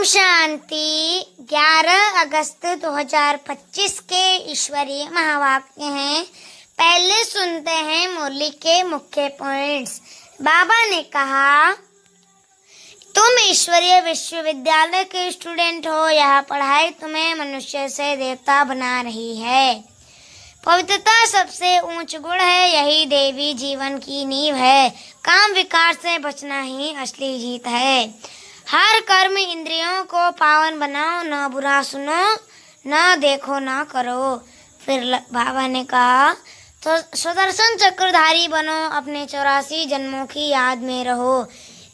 ओम शांति। 11 अगस्त 2025 के ईश्वरीय महावाक्य हैं। पहले सुनते हैं मुरली के मुख्य पॉइंट्स। बाबा ने कहा, तुम ईश्वरीय विश्वविद्यालय के स्टूडेंट हो। यह पढ़ाई तुम्हें मनुष्य से देवता बना रही है। पवित्रता सबसे ऊंच गुण है, यही देवी जीवन की नींव है। काम विकार से बचना ही असली जीत है। हर कर्म इंद्रियों को पावन बनाओ, न बुरा सुनो, न देखो, न करो। फिर बाबा ने कहा, तो सुदर्शन चक्रधारी बनो, अपने 84 जन्मों की याद में रहो।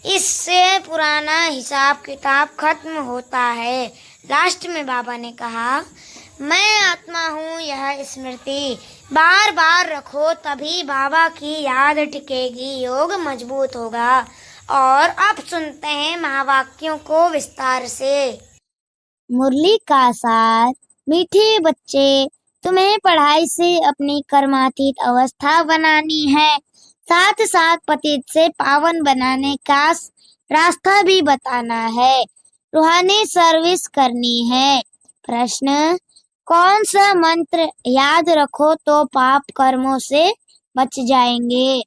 इससे पुराना हिसाब किताब खत्म होता है। लास्ट में बाबा ने कहा, मैं आत्मा हूँ, यह स्मृति बार बार रखो, तभी बाबा की याद टिकेगी, योग मजबूत होगा। और अब सुनते हैं महावाक्यों को विस्तार से। मुरली का सार। मीठे बच्चे, तुम्हें पढ़ाई से अपनी कर्मातीत अवस्था बनानी है, साथ साथ पतित से पावन बनाने का रास्ता भी बताना है। रूहानी सर्विस करनी है। प्रश्न, कौन सा मंत्र याद रखो तो पाप कर्मों से बच जाएंगे?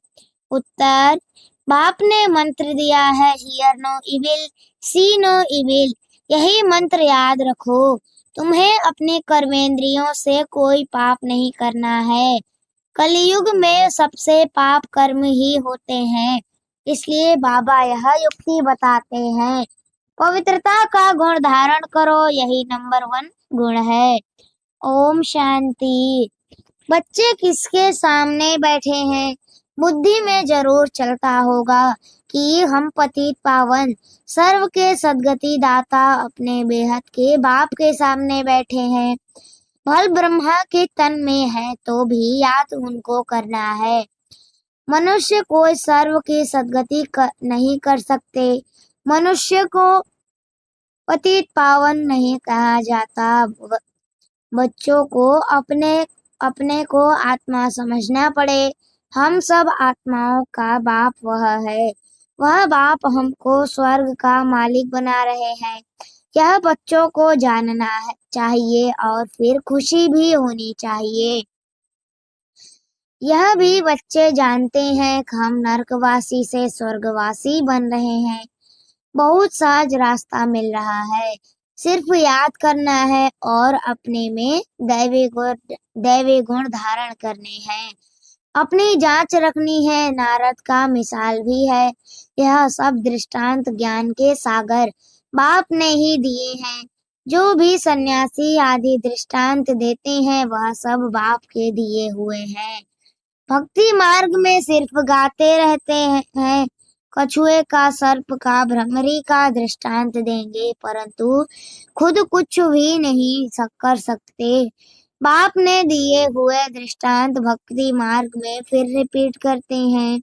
उत्तर, बाप ने मंत्र दिया है, hear no evil, see no evil. यही मंत्र याद रखो। तुम्हें अपने कर्मेंद्रियों से कोई पाप नहीं करना है। कलयुग में सबसे पाप कर्म ही होते हैं, इसलिए बाबा यह युक्ति बताते हैं। पवित्रता का गुण धारण करो, यही नंबर 1 गुण है। ओम शांति। बच्चे किसके सामने बैठे हैं? बुद्धि में जरूर चलता होगा कि हम पतित पावन सर्व के सद्गति दाता अपने बेहद के बाप के सामने बैठे हैं। भल ब्रह्मा के तन में है तो भी याद उनको करना है। मनुष्य कोई सर्व की सद्गति नहीं कर सकते। मनुष्य को पतित पावन नहीं कहा जाता। बच्चों को अपने को आत्मा समझना पड़े। हम सब आत्माओं का बाप वह है। वह बाप हमको स्वर्ग का मालिक बना रहे हैं। यह बच्चों को जानना चाहिए और फिर खुशी भी होनी चाहिए। यह भी बच्चे जानते हैं कि हम नरकवासी से स्वर्गवासी बन रहे हैं। बहुत सहज रास्ता मिल रहा है। सिर्फ याद करना है और अपने में दैवी गुण धारण करने हैं। अपनी जांच रखनी है। नारद का मिसाल भी है। यह सब दृष्टांत ज्ञान के सागर बाप ने ही दिए हैं। जो भी सन्यासी आदि दृष्टांत देते हैं वह सब बाप के दिए हुए हैं। भक्ति मार्ग में सिर्फ गाते रहते हैं। कछुए का, सर्प का, भ्रमरी का दृष्टांत देंगे, परंतु खुद कुछ भी नहीं कर सकते। बाप ने दिए हुए दृष्टांत भक्ति मार्ग में फिर रिपीट करते हैं।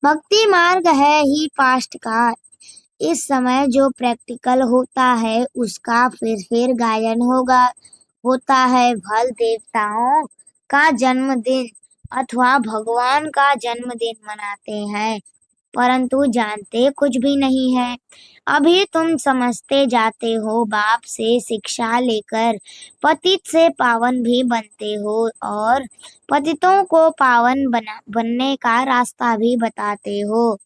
भक्ति मार्ग है ही पास्ट का। इस समय जो प्रैक्टिकल होता है उसका फिर गायन होता है। भल देवताओं का जन्मदिन अथवा भगवान का जन्मदिन मनाते हैं, परंतु जानते कुछ भी नहीं है। अभी तुम समझते जाते हो। बाप से शिक्षा लेकर पतित से पावन भी बनते हो और पतितों को पावन बनने का रास्ता भी बताते हो।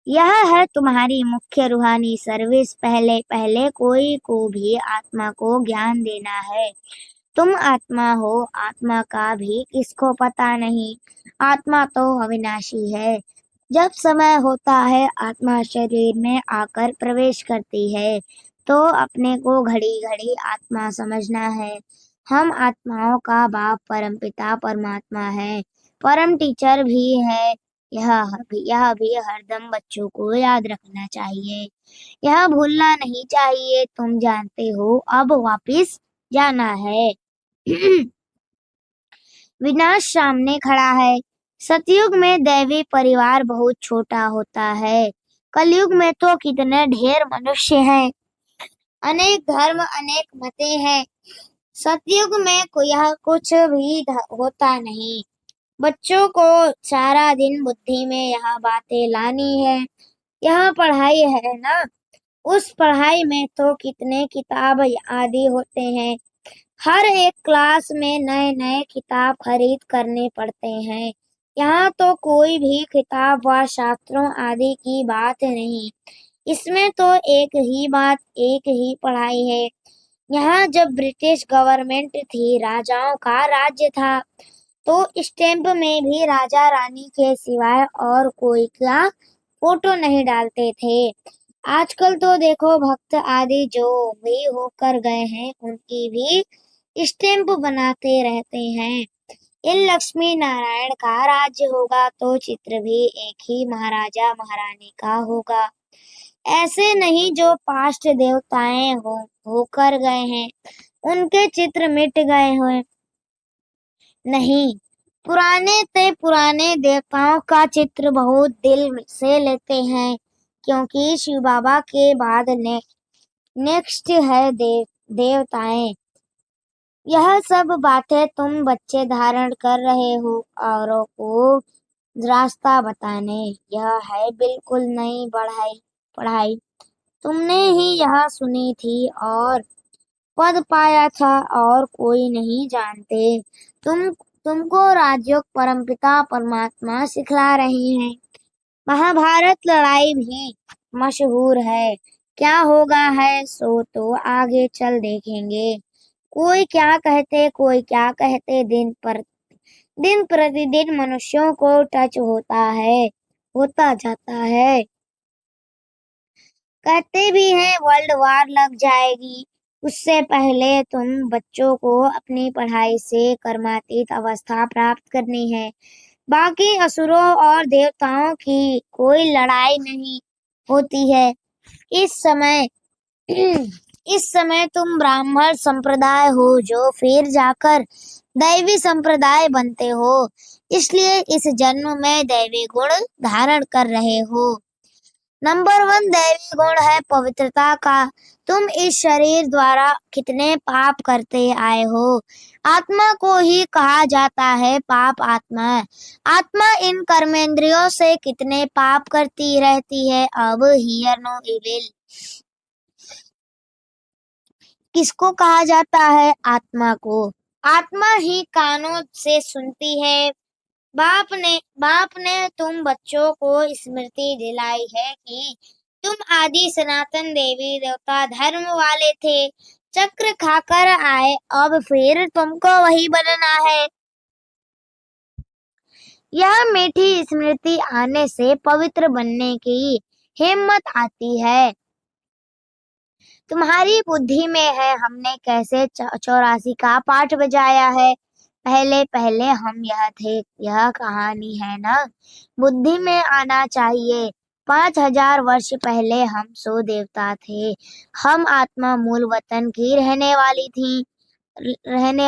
यह है तुम्हारी मुख्य रूहानी सर्विस। पहले पहले कोई को भी आत्मा को ज्ञान देना है। तुम आत्मा हो, आत्मा का भी किसको पता नहीं। आत्मा तो अविनाशी है। जब समय होता है आत्मा शरीर में आकर प्रवेश करती है तो अपने को घड़ी घड़ी आत्मा समझना है। हम आत्माओं का बाप परमपिता परमात्मा है, परम टीचर भी है। यह भी हरदम बच्चों को याद रखना चाहिए। यह भूलना नहीं चाहिए। तुम जानते हो अब वापिस जाना है। विनाश सामने खड़ा है। सतयुग में दैवी परिवार बहुत छोटा होता है। कलयुग में तो कितने ढेर मनुष्य हैं। अनेक धर्म, अनेक मतें हैं। सतयुग में यह कुछ भी होता नहीं। बच्चों को सारा दिन बुद्धि में यह बातें लानी है। यह पढ़ाई है ना। उस पढ़ाई में तो कितने किताब आदि होते हैं। हर एक क्लास में नए नए किताब खरीद करने पड़ते हैं। यहाँ तो कोई भी किताब व शास्त्रों आदि की बात नहीं। इसमें तो एक ही बात, एक ही पढ़ाई है। यहाँ जब ब्रिटिश गवर्नमेंट थी, राजाओं का राज्य था, तो स्टैम्प में भी राजा रानी के सिवाय और कोई का फोटो नहीं डालते थे। आजकल तो देखो भक्त आदि जो भी होकर गए हैं उनकी भी स्टैम्प बनाते रहते हैं। इन लक्ष्मी नारायण का राज्य होगा तो चित्र भी एक ही महाराजा महारानी का होगा। ऐसे नहीं जो पास्ट देवताएं होकर गए हैं उनके चित्र मिट गए हैं। नहीं, पुराने देवताओं का चित्र बहुत दिल से लेते हैं, क्योंकि शिव बाबा के बाद नेक्स्ट है देवताएं। यह सब बातें तुम बच्चे धारण कर रहे हो औरों को रास्ता बताने। यह है बिल्कुल नई पढ़ाई। तुमने ही यह सुनी थी और पद पाया था और कोई नहीं जानते। तुमको राजयोग परमपिता परमात्मा सिखला रही हैं। महाभारत लड़ाई भी मशहूर है। क्या होगा है सो तो आगे चल देखेंगे। कोई क्या कहते दिन प्रतिदिन मनुष्यों को टच होता जाता है। कहते भी हैं वर्ल्ड वार लग जाएगी। उससे पहले तुम बच्चों को अपनी पढ़ाई से कर्मातीत अवस्था प्राप्त करनी है। बाकी असुरों और देवताओं की कोई लड़ाई नहीं होती है। इस समय इस समय तुम ब्राह्मण संप्रदाय हो जो फिर जाकर दैवी संप्रदाय बनते हो, इसलिए इस जन्म में दैवी गुण धारण कर रहे हो। नंबर 1 दैवी गुण है पवित्रता का। तुम इस शरीर द्वारा कितने पाप करते आए हो। आत्मा को ही कहा जाता है पाप आत्मा। आत्मा इन कर्मेंद्रियों से कितने पाप करती रहती है। अब हियर नो इविल किसको कहा जाता है? आत्मा को। आत्मा ही कानों से सुनती है। बाप ने तुम बच्चों को स्मृति दिलाई है कि तुम आदि सनातन देवी देवता धर्म वाले थे। चक्र खाकर आए, अब फिर तुमको वही बनना है। यह मीठी स्मृति आने से पवित्र बनने की हिम्मत आती है। तुम्हारी बुद्धि में है हमने कैसे 84 का पाठ बजाया है। पहले पहले हम यह थे, यह कहानी है ना। बुद्धि में आना चाहिए। 5000 वर्ष पहले हम सो देवता थे। हम आत्मा मूल वतन की रहने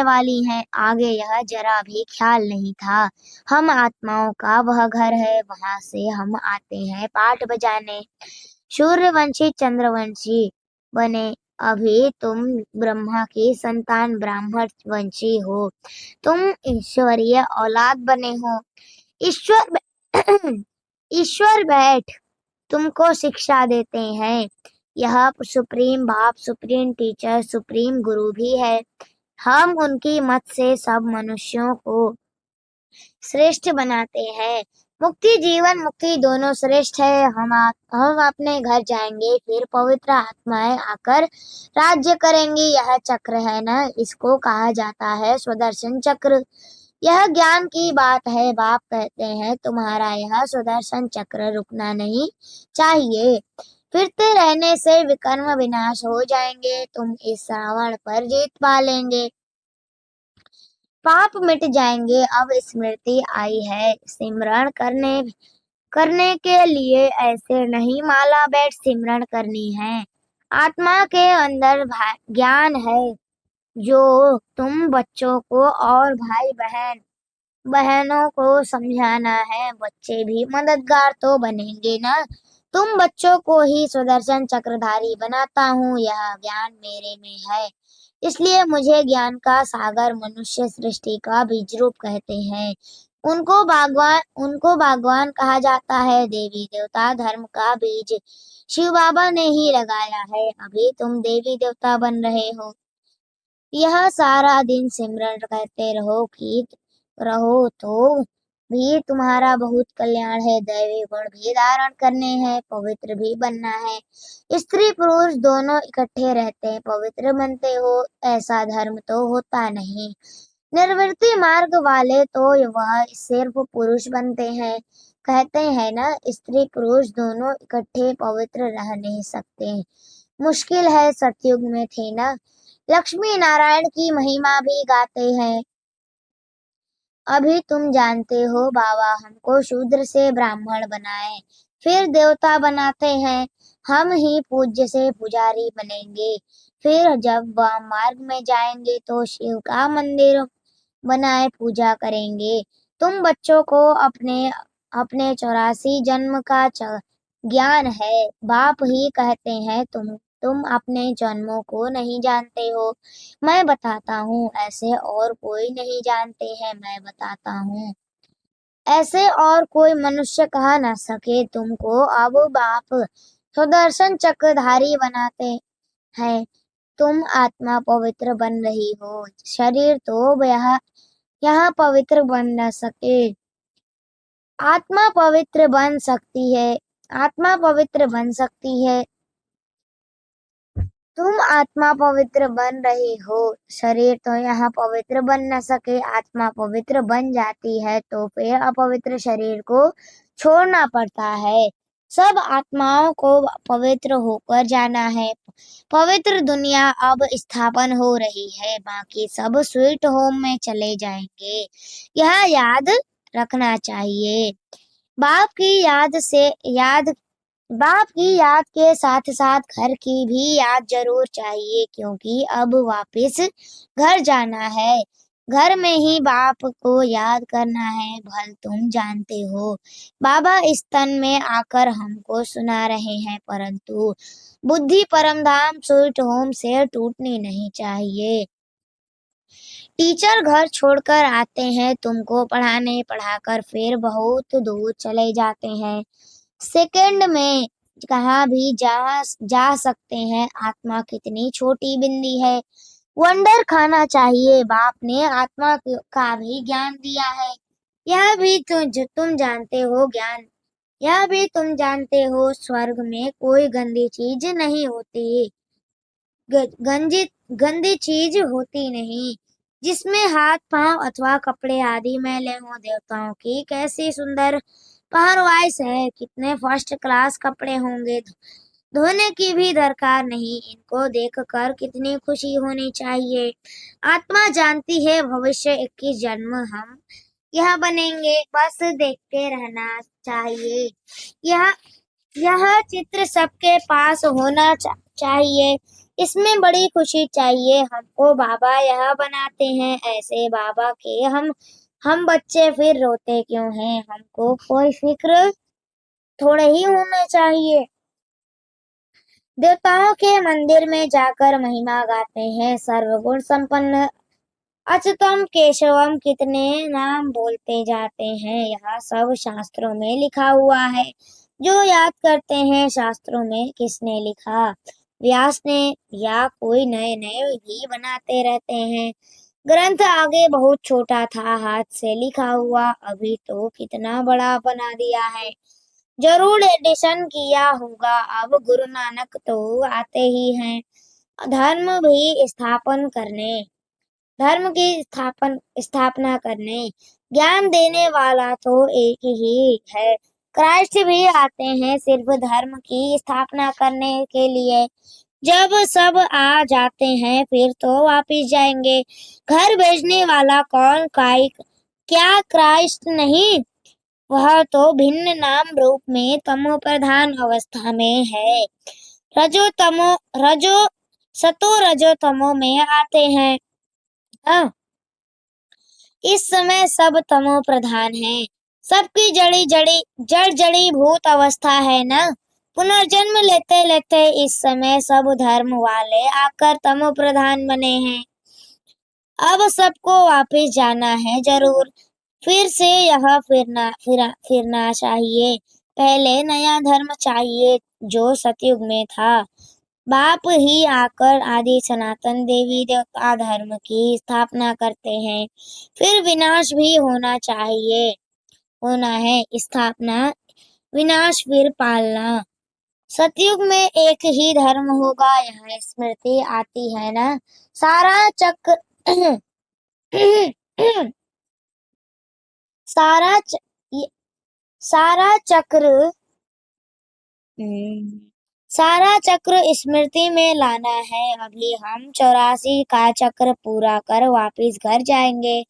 वाली हैं। आगे यह जरा भी ख्याल नहीं था। हम आत्माओं का वह घर है, वहां से हम आते हैं पाठ बजाने। सूर्यवंशी चंद्रवंशी बने। अभी तुम ब्रह्मा की संतान ब्राह्मण वंशी हो। तुम ईश्वरीय औलाद बने हो। ईश्वर बैठ तुमको शिक्षा देते हैं। यह सुप्रीम बाप, सुप्रीम टीचर, सुप्रीम गुरु भी है। हम उनकी मत से सब मनुष्यों को श्रेष्ठ बनाते हैं। मुक्ति जीवन मुक्ति दोनों श्रेष्ठ है। हम अपने घर जाएंगे, फिर पवित्र आत्माएं आकर राज्य करेंगी। यह चक्र है ना, इसको कहा जाता है स्वदर्शन चक्र। यह ज्ञान की बात है। बाप कहते हैं तुम्हारा यह सुदर्शन चक्र रुकना नहीं चाहिए। फिरते रहने से विकर्म विनाश हो जाएंगे। तुम इस श्रावण पर जीत पा लेंगे। पाप मिट जाएंगे। अब स्मृति आई है सिमरण करने के लिए। ऐसे नहीं माला बैठ सिमरण करनी है। आत्मा के अंदर ज्ञान है जो तुम बच्चों को और भाई बहनों को समझाना है। बच्चे भी मददगार तो बनेंगे ना। तुम बच्चों को ही सुदर्शन चक्रधारी बनाता हूँ। यह ज्ञान मेरे में है, इसलिए मुझे ज्ञान का सागर मनुष्य सृष्टि का बीज रूप कहते हैं। उनको भगवान कहा जाता है। देवी देवता धर्म का बीज शिव बाबा ने ही लगाया है। अभी तुम देवी देवता बन रहे हो। यह सारा दिन सिमरन करते रहो, गीत रहो तो भी तुम्हारा बहुत कल्याण है। दैवी गुण भी धारण करने हैं, पवित्र भी बनना है। स्त्री पुरुष दोनों इकट्ठे रहते हैं, पवित्र बनते हो, ऐसा धर्म तो होता नहीं। निर्वृत्ति मार्ग वाले तो वह सिर्फ पुरुष बनते हैं। कहते हैं ना, स्त्री पुरुष दोनों इकट्ठे पवित्र रह नहीं सकते। मुश्किल है, सतयुग में थे ना। लक्ष्मी नारायण की महिमा भी गाते हैं। अभी तुम जानते हो बाबा हमको शूद्र से ब्राह्मण बनाए, फिर देवता बनाते हैं। हम ही पूज्य से पुजारी बनेंगे। फिर जब वह मार्ग में जाएंगे तो शिव का मंदिर बनाए पूजा करेंगे। तुम बच्चों को अपने अपने 84 जन्म का ज्ञान है। बाप ही कहते हैं तुम अपने जन्मों को नहीं जानते हो। मैं बताता हूँ, ऐसे और कोई नहीं जानते हैं, मैं बताता हूँ। ऐसे और कोई मनुष्य कहा न सके तुमको। अब बाप सुदर्शन चक्रधारी बनाते हैं। तुम आत्मा पवित्र बन रही हो, शरीर तो यहाँ पवित्र बन न सके। आत्मा पवित्र बन सकती है, आत्मा पवित्र बन सकती है। तुम आत्मा पवित्र बन रही हो, शरीर तो यहाँ पवित्र बन न सके। आत्मा पवित्र बन जाती है तो फिर अपवित्र शरीर को छोड़ना पड़ता है। सब आत्माओं को पवित्र होकर जाना है। पवित्र दुनिया अब स्थापन हो रही है, बाकी सब स्वीट होम में चले जाएंगे। यह याद रखना चाहिए। बाप की याद के साथ साथ घर की भी याद जरूर चाहिए, क्योंकि अब वापस घर जाना है। घर में ही बाप को याद करना है। भल तुम जानते हो बाबा इस तन में आकर हमको सुना रहे हैं, परंतु बुद्धि परमधाम स्वीट होम से टूटनी नहीं चाहिए। टीचर घर छोड़कर आते हैं तुमको पढ़ाने, पढ़ाकर फिर बहुत दूर चले जाते हैं। सेकंड में कहाँ भी जा सकते हैं। आत्मा कितनी छोटी बिंदी है। वंडर खाना चाहिए। बाप ने आत्मा का भी ज्ञान दिया है। यह भी तुम जानते हो ज्ञान। यह भी तुम जानते हो स्वर्ग में कोई गंदी चीज नहीं होती। गंदी चीज होती नहीं। जिसमें हाथ पांव अथवा कपड़े आदि मैले हों। देवताओं की कैसी सुंदर पहरवाइश है, कितने फर्स्ट क्लास कपड़े होंगे। धोने की भी दरकार नहीं। इनको देखकर कितनी खुशी होनी चाहिए। आत्मा जानती है भविष्य 21 जन्म हम यह बनेंगे, बस देखते रहना चाहिए। यह चित्र सबके पास होना चाहिए। इसमें बड़ी खुशी चाहिए हमको। बाबा यह बनाते हैं, ऐसे बाबा के हम बच्चे फिर रोते क्यों हैं। हमको कोई फिक्र थोड़े ही होना चाहिए। देवताओं के मंदिर में जाकर महिमा गाते हैं। सर्वगुण संपन्न अच्युतम केशवम कितने नाम बोलते जाते हैं। यह सब शास्त्रों में लिखा हुआ है। जो याद करते हैं शास्त्रों में किसने लिखा, व्यास ने, या कोई नए नए भी बनाते रहते हैं। ग्रंथ आगे बहुत छोटा था, हाथ से लिखा हुआ, अभी तो कितना बड़ा बना दिया है। जरूर एडिशन किया होगा। अब गुरु नानक तो आते ही हैं धर्म की स्थापना करने। ज्ञान देने वाला तो एक ही है। क्राइस्ट भी आते हैं सिर्फ धर्म की स्थापना करने के लिए। जब सब आ जाते हैं फिर तो वापिस जाएंगे। घर भेजने वाला कौन क्या क्राइस्ट नहीं? वह तो भिन्न नाम रूप में तमो प्रधान अवस्था में है। सतो रजो तमो में आते हैं। हाँ, इस समय सब तमो प्रधान है। सबकी जड़ी भूत अवस्था है ना। पुनर्जन्म लेते लेते इस समय सब धर्म वाले आकर तमो प्रधान बने हैं। अब सबको वापस जाना है जरूर। फिर से यह फिरना चाहिए। पहले नया धर्म चाहिए जो सतयुग में था। बाप ही आकर आदि सनातन देवी देवता धर्म की स्थापना करते हैं। फिर विनाश भी होना है। स्थापना, विनाश, फिर पालना। सतयुग में एक ही धर्म होगा, यह स्मृति आती है ना। सारा चक्र सारा च, ये- सारा चक्र सारा चक्र स्मृति में लाना है। अभी हम 84 का चक्र पूरा कर वापिस घर जाएंगे।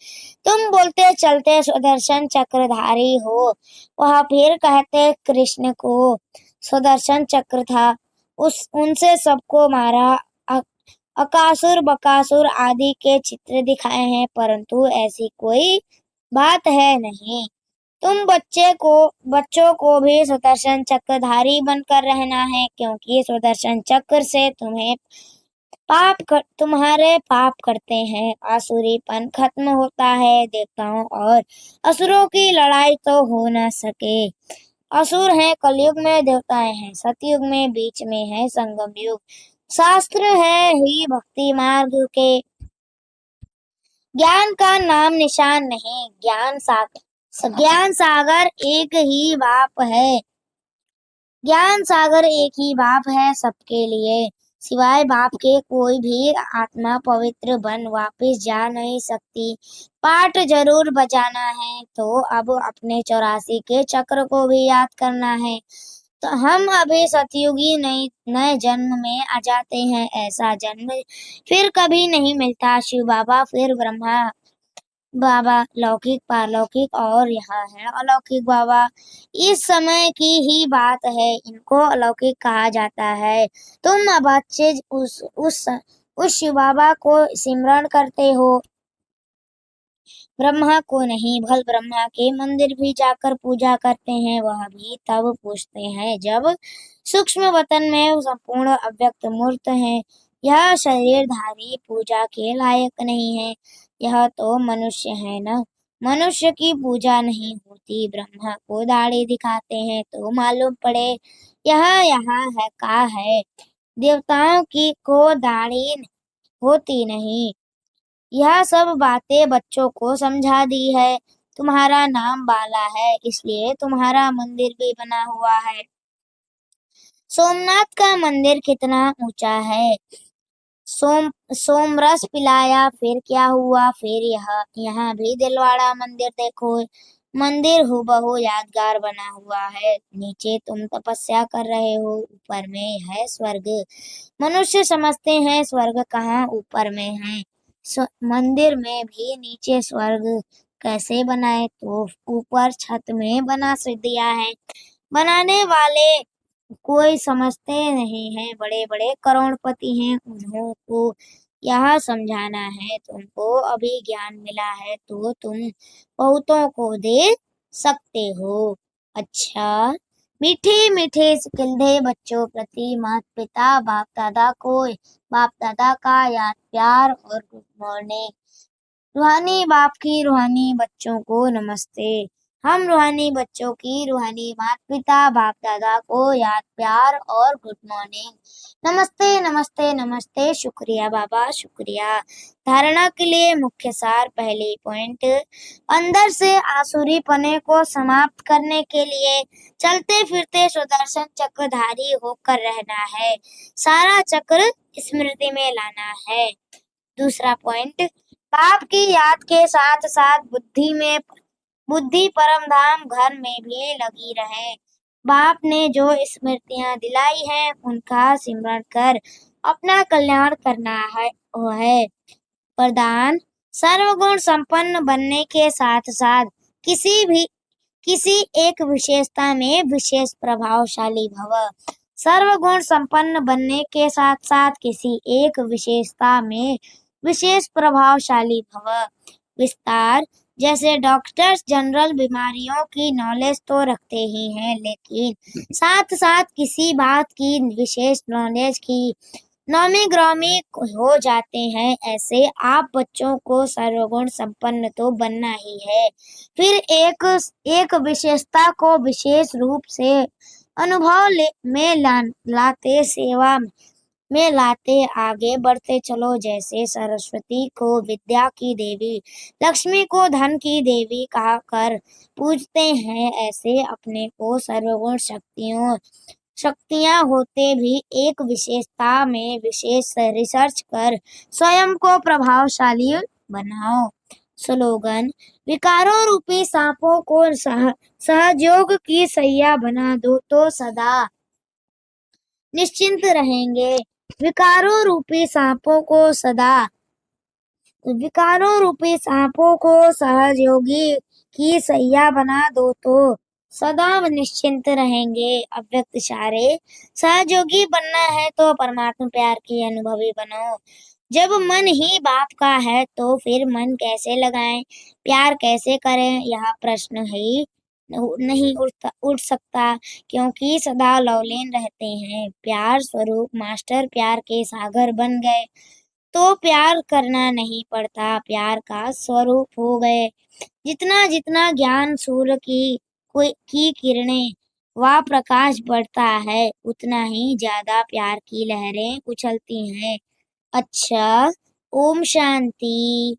तुम बोलते चलते सुदर्शन चक्रधारी हो, वह फिर कहते कृष्ण को सुदर्शन चक्र था, उस उनसे सबको मारा। अ- अकासुर बकासुर आदि के चित्र दिखाए हैं, परंतु ऐसी कोई बात है नहीं। तुम बच्चों को भी सुदर्शन चक्रधारी बनकर रहना है, क्योंकि सुदर्शन चक्र से तुम्हारे पाप करते हैं आसुरीपन खत्म होता है। देवताओं और असुरों की लड़ाई तो हो न सके। असुर हैं कलयुग में, देवताएं हैं सतयुग में, बीच में है संगम युग। शास्त्र है ही भक्ति मार्ग के, ज्ञान का नाम निशान नहीं। ज्ञान सागर एक ही बाप है। ज्ञान सागर एक ही बाप है सबके लिए। सिवाय बाप के कोई भी आत्मा पवित्र बन वापिस जा नहीं सकती। पाठ जरूर बजाना है तो अब अपने 84 के चक्र को भी याद करना है। तो हम अभी सतयुगी नए जन्म में आ जाते हैं। ऐसा जन्म फिर कभी नहीं मिलता। शिव बाबा, फिर ब्रह्मा बाबा, लौकिक पारलौकिक और यहाँ है अलौकिक बाबा। इस समय की ही बात है, इनको अलौकिक कहा जाता है। तुम बच्चे उस शिव बाबा को सिमरण करते हो, ब्रह्मा को नहीं। भल ब्रह्मा के मंदिर भी जाकर पूजा करते हैं, वह भी तब पूछते हैं जब सूक्ष्म वतन में संपूर्ण अव्यक्त मूर्त है। यह शरीरधारी पूजा के लायक नहीं है, यह तो मनुष्य है न। मनुष्य की पूजा नहीं होती। ब्रह्मा को दाढ़ी दिखाते हैं तो मालूम पड़े यह यहाँ है का है। देवताओं की को दाढ़ी होती नहीं। यह सब बातें बच्चों को समझा दी है। तुम्हारा नाम बाला है, इसलिए तुम्हारा मंदिर भी बना हुआ है। सोमनाथ का मंदिर कितना ऊंचा है। सोमरस पिलाया फिर क्या हुआ। फिर यहाँ भी दिलवाड़ा मंदिर देखो। मंदिर हूबहू यादगार बना हुआ है। नीचे तुम तपस्या कर रहे हो, ऊपर में है स्वर्ग। मनुष्य समझते हैं स्वर्ग कहाँ ऊपर में है। मंदिर में भी नीचे स्वर्ग कैसे बनाए, तो ऊपर छत में बना दिया है। बनाने वाले कोई समझते नहीं है, बड़े बड़े करोड़पति हैं, उन्हों को यह समझाना है। तुमको अभी ज्ञान मिला है तो तुम बहुतों को दे सकते हो। अच्छा, मीठे मीठे सिकंदे बच्चों प्रति माता पिता बाप दादा का याद प्यार और गुड मॉर्निंग। रूहानी बाप की रूहानी बच्चों को नमस्ते। हम रूहानी बच्चों की रूहानी माता पिता बाप दादा को याद प्यार और गुड मॉर्निंग। नमस्ते नमस्ते नमस्ते। शुक्रिया बाबा, शुक्रिया। धारणा के लिए मुख्य सार। पहली पॉइंट, अंदर से आसुरी पने को समाप्त करने के लिए चलते फिरते सुदर्शन चक्रधारी होकर रहना है। सारा चक्र स्मृति में लाना है। दूसरा पॉइंट, पाप की याद के साथ साथ बुद्धि परम धाम घर में भी लगी रहे। बाप ने जो स्मृतियां दिलाई हैं उनका सिमरण कर अपना कल्याण करना है। वो है वरदान, सर्वगुण संपन्न बनने के साथ साथ किसी एक विशेषता में विशेष प्रभावशाली भव। सर्वगुण संपन्न बनने के साथ साथ किसी एक विशेषता में विशेष प्रभावशाली भव। विस्तार, जैसे डॉक्टर्स जनरल बीमारियों की नॉलेज तो रखते ही हैं, लेकिन साथ साथ किसी बात की विशेष नॉलेज की नौमी ग्रामी हो जाते हैं। ऐसे आप बच्चों को सर्वगुण संपन्न तो बनना ही है, फिर एक विशेषता को विशेष रूप से अनुभव में लाते, सेवा में लाते, आगे बढ़ते चलो। जैसे सरस्वती को विद्या की देवी, लक्ष्मी को धन की देवी कहकर पूजते हैं, ऐसे अपने को सर्वगुण शक्तियां होते भी एक विशेषता में विशेष रिसर्च कर स्वयं को प्रभावशाली बनाओ। स्लोगन: विकारों रूपी सांपों को सहयोग की सैया बना दो तो सदा निश्चिंत रहेंगे। विकारों रूपी सांपों को सहयोगी की सैया बना दो तो सदा निश्चिंत रहेंगे। अव्यक्त इशारे: सहयोगी बनना है तो परमात्मा प्यार के अनुभवी बनो। जब मन ही बाप का है तो फिर मन कैसे लगाएं, प्यार कैसे करें, यह प्रश्न ही नहीं उठ सकता, क्योंकि सदा लवलीन रहते हैं। प्यार स्वरूप मास्टर प्यार के सागर बन गए तो प्यार करना नहीं पड़ता, प्यार का स्वरूप हो गए। जितना जितना ज्ञान सूर्य की किरणें व प्रकाश बढ़ता है, उतना ही ज्यादा प्यार की लहरें उछलती हैं। अच्छा, ओम शांति।